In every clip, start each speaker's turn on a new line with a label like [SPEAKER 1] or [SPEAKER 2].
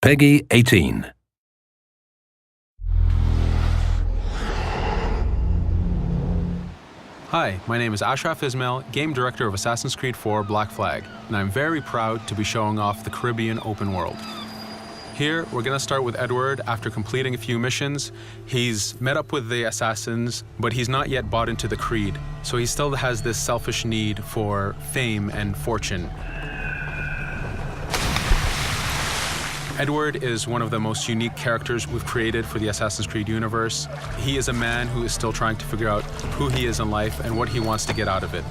[SPEAKER 1] Peggy 18.
[SPEAKER 2] Hi, my name is Ashraf Ismail, Game Director of Assassin's Creed 4 Black Flag, and I'm very proud to be showing off the Caribbean open world. Here, we're going to start with Edward. After completing a few missions, he's met up with the assassins, but he's not yet bought into the creed, so he still has this selfish need for fame and fortune. Edward is one of the most unique characters we've created for the Assassin's Creed universe. He is a man who is still trying to figure out who he is in life and what he wants to get out of it.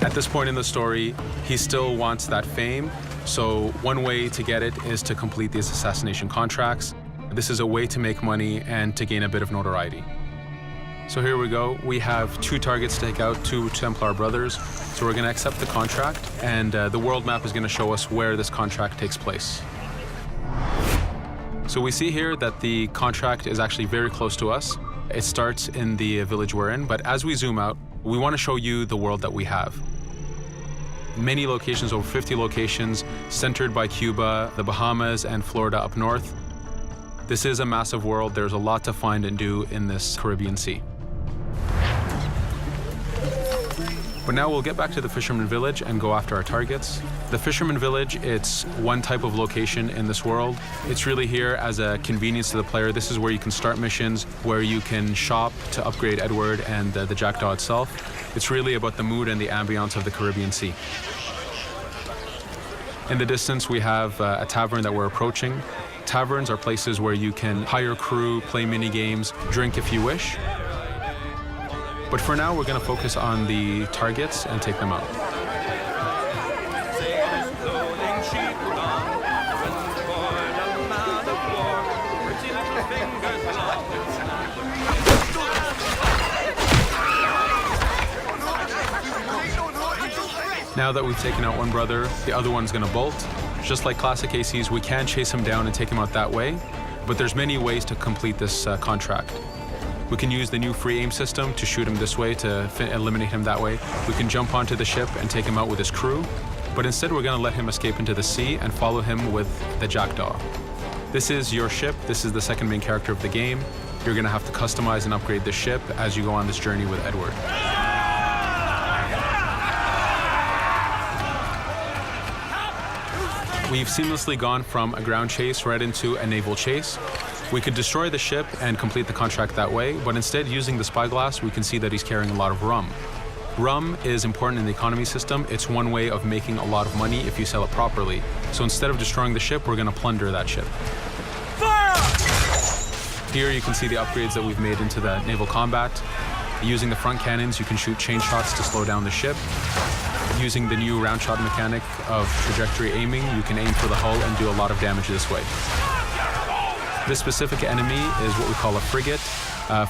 [SPEAKER 2] At this point in the story, he still wants that fame, so one way to get it is to complete these assassination contracts. This is a way to make money and to gain a bit of notoriety. So here we go. We have 2 targets to take out, 2 Templar brothers. So we're going to accept the contract, and the world map is going to show us where this contract takes place. So we see here that the contract is actually very close to us. It starts in the village we're in, but as we zoom out, we want to show you the world that we have. Many locations, over 50 locations, centered by Cuba, the Bahamas, and Florida up north. This is a massive world. There's a lot to find and do in this Caribbean Sea. But now we'll get back to the Fisherman Village and go after our targets. The Fisherman Village, it's one type of location in this world. It's really here as a convenience to the player. This is where you can start missions, where you can shop to upgrade Edward and the Jackdaw itself. It's really about the mood and the ambiance of the Caribbean Sea. In the distance, we have a tavern that we're approaching. Taverns are places where you can hire crew, play mini games, drink if you wish. But for now, we're going to focus on the targets and take them out. Now that we've taken out one brother, the other one's going to bolt. Just like classic ACs, we can chase him down and take him out that way, but there's many ways to complete this contract. We can use the new free aim system to shoot him this way, to eliminate him that way. We can jump onto the ship and take him out with his crew, but instead we're going to let him escape into the sea and follow him with the Jackdaw. This is your ship. This is the second main character of the game. You're going to have to customize and upgrade the ship as you go on this journey with Edward. We've seamlessly gone from a ground chase right into a naval chase. We could destroy the ship and complete the contract that way, but instead, using the spyglass, we can see that he's carrying a lot of rum. Rum is important in the economy system. It's one way of making a lot of money if you sell it properly. So instead of destroying the ship, we're going to plunder that ship. Fire! Here you can see the upgrades that we've made into the naval combat. Using the front cannons, you can shoot chain shots to slow down the ship. Using the new round shot mechanic of trajectory aiming, you can aim for the hull and do a lot of damage this way. This specific enemy is what we call a frigate.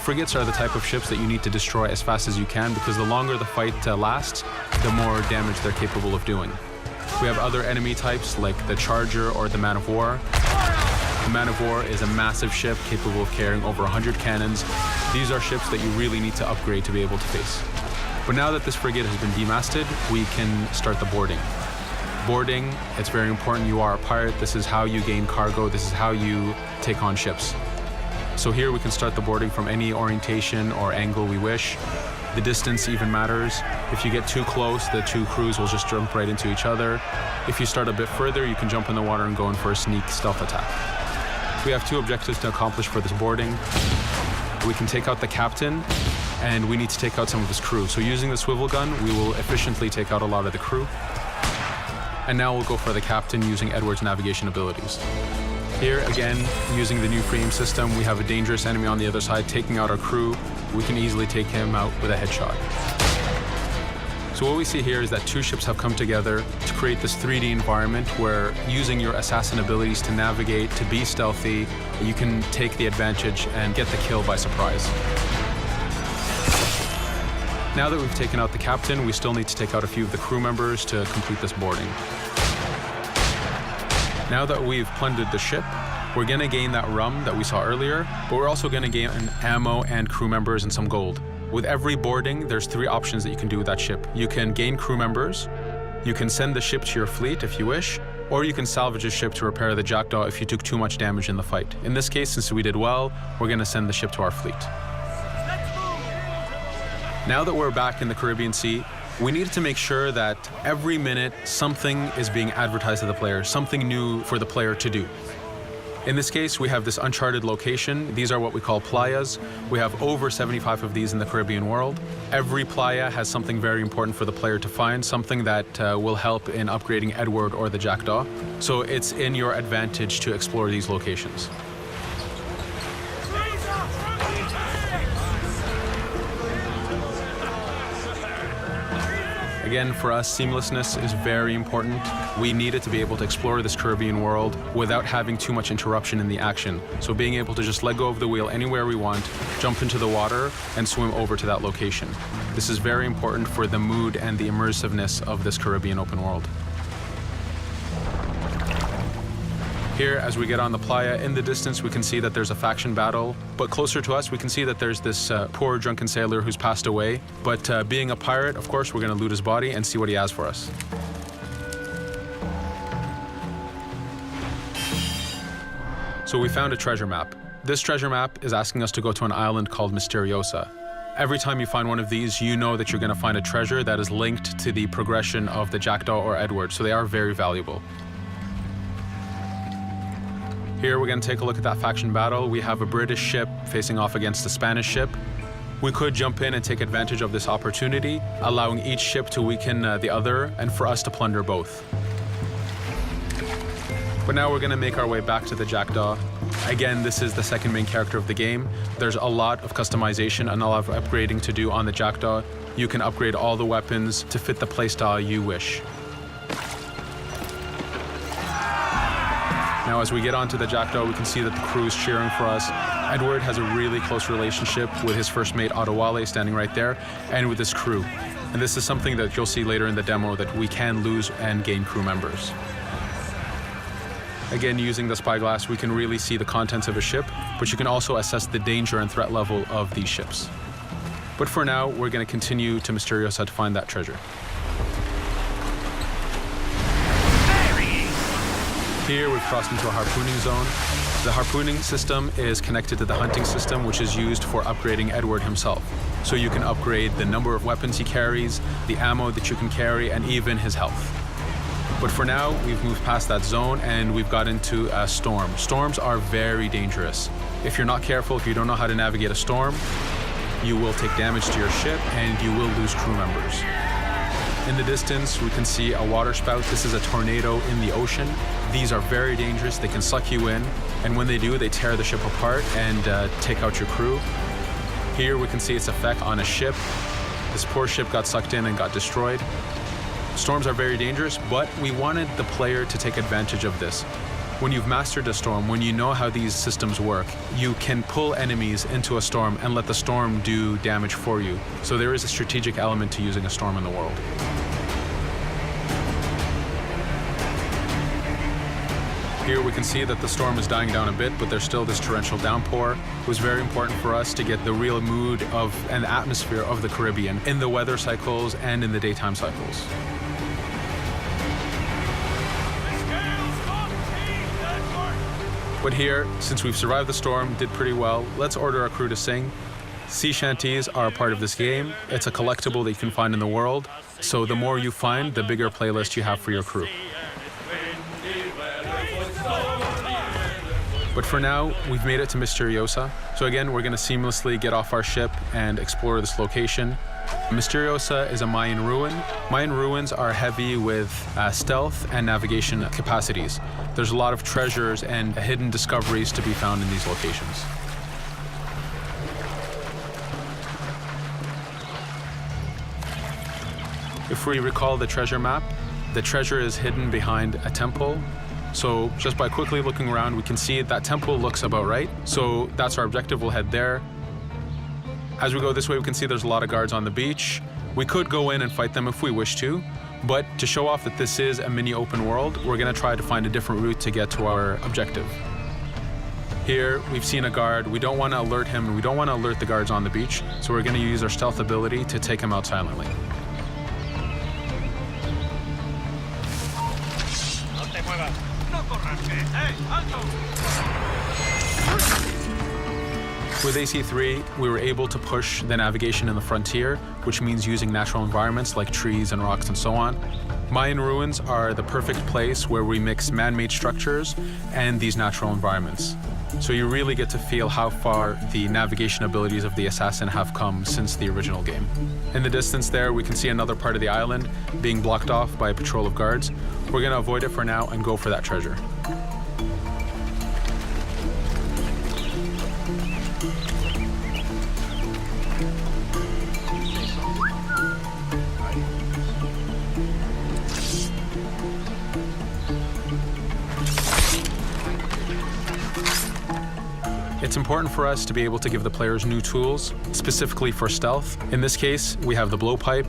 [SPEAKER 2] Frigates are the type of ships that you need to destroy as fast as you can, because the longer the fight lasts, the more damage they're capable of doing. We have other enemy types like the Charger or the Man of War. The Man of War is a massive ship capable of carrying over 100 cannons. These are ships that you really need to upgrade to be able to face. But now that this frigate has been demasted, we can start the boarding. Boarding, it's very important. You are a pirate. This is how you gain cargo. This is how you take on ships. So here we can start the boarding from any orientation or angle we wish. The distance even matters. If you get too close, the 2 crews will just jump right into each other. If you start a bit further, you can jump in the water and go in for a sneak stealth attack. We have 2 objectives to accomplish for this boarding. We can take out the captain, and we need to take out some of his crew. So using the swivel gun, we will efficiently take out a lot of the crew. And now we'll go for the captain using Edward's navigation abilities. Here, again, using the new frame system, we have a dangerous enemy on the other side taking out our crew. We can easily take him out with a headshot. So what we see here is that 2 ships have come together to create this 3D environment where, using your assassin abilities to navigate, to be stealthy, you can take the advantage and get the kill by surprise. Now that we've taken out the captain, we still need to take out a few of the crew members to complete this boarding. Now that we've plundered the ship, we're going to gain that rum that we saw earlier, but we're also going to gain ammo and crew members and some gold. With every boarding, there's 3 options that you can do with that ship. You can gain crew members, you can send the ship to your fleet if you wish, or you can salvage a ship to repair the Jackdaw if you took too much damage in the fight. In this case, since we did well, we're going to send the ship to our fleet. Now that we're back in the Caribbean Sea, we needed to make sure that every minute something is being advertised to the player, something new for the player to do. In this case, we have this uncharted location. These are what we call playas. We have over 75 of these in the Caribbean world. Every playa has something very important for the player to find, something that will help in upgrading Edward or the Jackdaw. So it's in your advantage to explore these locations. Again, for us, seamlessness is very important. We needed to be able to explore this Caribbean world without having too much interruption in the action. So being able to just let go of the wheel anywhere we want, jump into the water, and swim over to that location. This is very important for the mood and the immersiveness of this Caribbean open world. Here, as we get on the playa, in the distance we can see that there's a faction battle, but closer to us we can see that there's this poor drunken sailor who's passed away. But being a pirate, of course, we're going to loot his body and see what he has for us. So we found a treasure map. This treasure map is asking us to go to an island called Misteriosa. Every time you find one of these, you know that you're going to find a treasure that is linked to the progression of the Jackdaw or Edward, so they are very valuable. Here we're going to take a look at that faction battle. We have a British ship facing off against a Spanish ship. We could jump in and take advantage of this opportunity, allowing each ship to weaken the other and for us to plunder both. But now we're going to make our way back to the Jackdaw. Again, this is the second main character of the game. There's a lot of customization and a lot of upgrading to do on the Jackdaw. You can upgrade all the weapons to fit the playstyle you wish. Now, as we get onto the Jackdaw, we can see that the crew is cheering for us. Edward has a really close relationship with his first mate, Adewale, standing right there, and with his crew. And this is something that you'll see later in the demo, that we can lose and gain crew members. Again, using the spyglass, we can really see the contents of a ship, but you can also assess the danger and threat level of these ships. But for now, we're going to continue to Misteriosa to find that treasure. Here we've crossed into a harpooning zone. The harpooning system is connected to the hunting system, which is used for upgrading Edward himself. So you can upgrade the number of weapons he carries, the ammo that you can carry, and even his health. But for now, we've moved past that zone and we've got into a storm. Storms are very dangerous. If you're not careful, if you don't know how to navigate a storm, you will take damage to your ship and you will lose crew members. In the distance, we can see a water spout. This is a tornado in the ocean. These are very dangerous. They can suck you in, and when they do, they tear the ship apart and take out your crew. Here we can see its effect on a ship. This poor ship got sucked in and got destroyed. Storms are very dangerous, but we wanted the player to take advantage of this. When you've mastered a storm, when you know how these systems work, you can pull enemies into a storm and let the storm do damage for you. So there is a strategic element to using a storm in the world. Here we can see that the storm is dying down a bit, but there's still this torrential downpour. It was very important for us to get the real mood of and atmosphere of the Caribbean in the weather cycles and in the daytime cycles. But here, since we've survived the storm, did pretty well, let's order our crew to sing. Sea shanties are a part of this game. It's a collectible that you can find in the world. So the more you find, the bigger playlist you have for your crew. But for now, we've made it to Misteriosa. So again, we're going to seamlessly get off our ship and explore this location. Misteriosa is a Mayan ruin. Mayan ruins are heavy with stealth and navigation capacities. There's a lot of treasures and hidden discoveries to be found in these locations. If we recall the treasure map, the treasure is hidden behind a temple. So just by quickly looking around, we can see that temple looks about right. So that's our objective. We'll head there. As we go this way, we can see there's a lot of guards on the beach. We could go in and fight them if we wish to, but to show off that this is a mini open world, we're going to try to find a different route to get to our objective. Here, we've seen a guard. We don't want to alert him, and we don't want to alert the guards on the beach, so we're going to use our stealth ability to take him out silently. With AC3, we were able to push the navigation in the frontier, which means using natural environments like trees and rocks and so on. Mayan ruins are the perfect place where we mix man-made structures and these natural environments. So you really get to feel how far the navigation abilities of the assassin have come since the original game. In the distance there, we can see another part of the island being blocked off by a patrol of guards. We're going to avoid it for now and go for that treasure. It's important for us to be able to give the players new tools, specifically for stealth. In this case, we have the blowpipe.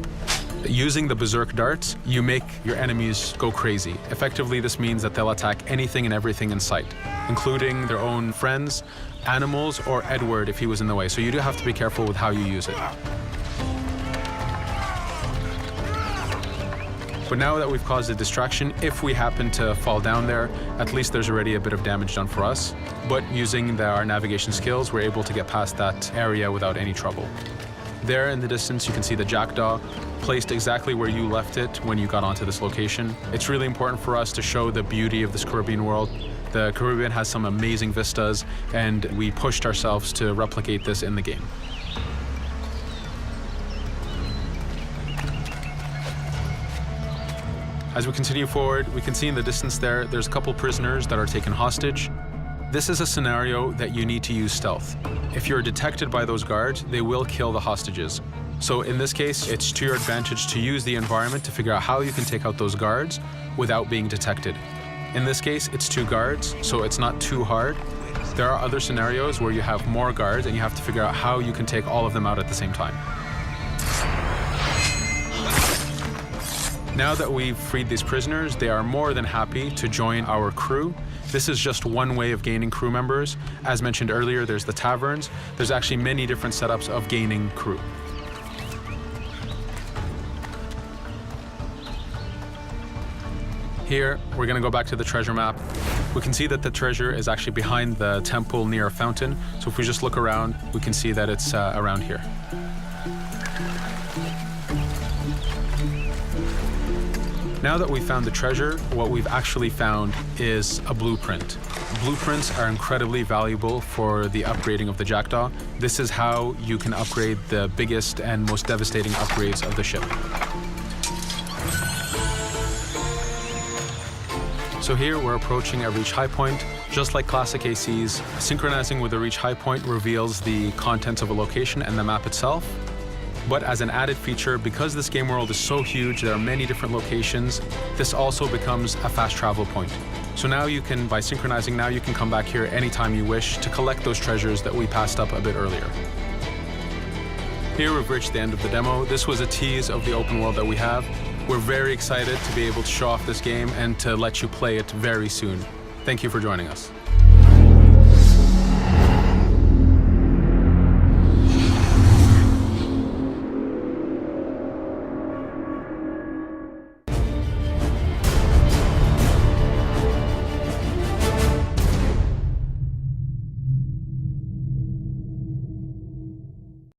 [SPEAKER 2] Using the berserk darts, you make your enemies go crazy. Effectively, this means that they'll attack anything and everything in sight, including their own friends, animals, or Edward if he was in the way. So you do have to be careful with how you use it. But now that we've caused a distraction, if we happen to fall down there, at least there's already a bit of damage done for us. But using our navigation skills, we're able to get past that area without any trouble. There in the distance, you can see the jackdaw placed exactly where you left it when you got onto this location. It's really important for us to show the beauty of this Caribbean world. The Caribbean has some amazing vistas, and we pushed ourselves to replicate this in the game. As we continue forward, we can see in the distance there's a couple prisoners that are taken hostage. This is a scenario that you need to use stealth. If you're detected by those guards, they will kill the hostages. So in this case, it's to your advantage to use the environment to figure out how you can take out those guards without being detected. In this case, it's 2 guards, so it's not too hard. There are other scenarios where you have more guards and you have to figure out how you can take all of them out at the same time. Now that we've freed these prisoners, they are more than happy to join our crew. This is just one way of gaining crew members. As mentioned earlier, there's the taverns. There's actually many different setups of gaining crew. Here, we're going to go back to the treasure map. We can see that the treasure is actually behind the temple near a fountain. So if we just look around, we can see that it's around here. Now that we've found the treasure, what we've actually found is a blueprint. Blueprints are incredibly valuable for the upgrading of the jackdaw. This is how you can upgrade the biggest and most devastating upgrades of the ship. So here we're approaching a reach high point. Just like classic ACs, synchronizing with a reach high point reveals the contents of a location and the map itself. But as an added feature, because this game world is so huge, there are many different locations, this also becomes a fast travel point. So now you can, by synchronizing, now you can come back here anytime you wish to collect those treasures that we passed up a bit earlier. Here we've reached the end of the demo. This was a tease of the open world that we have. We're very excited to be able to show off this game and to let you play it very soon. Thank you for joining us.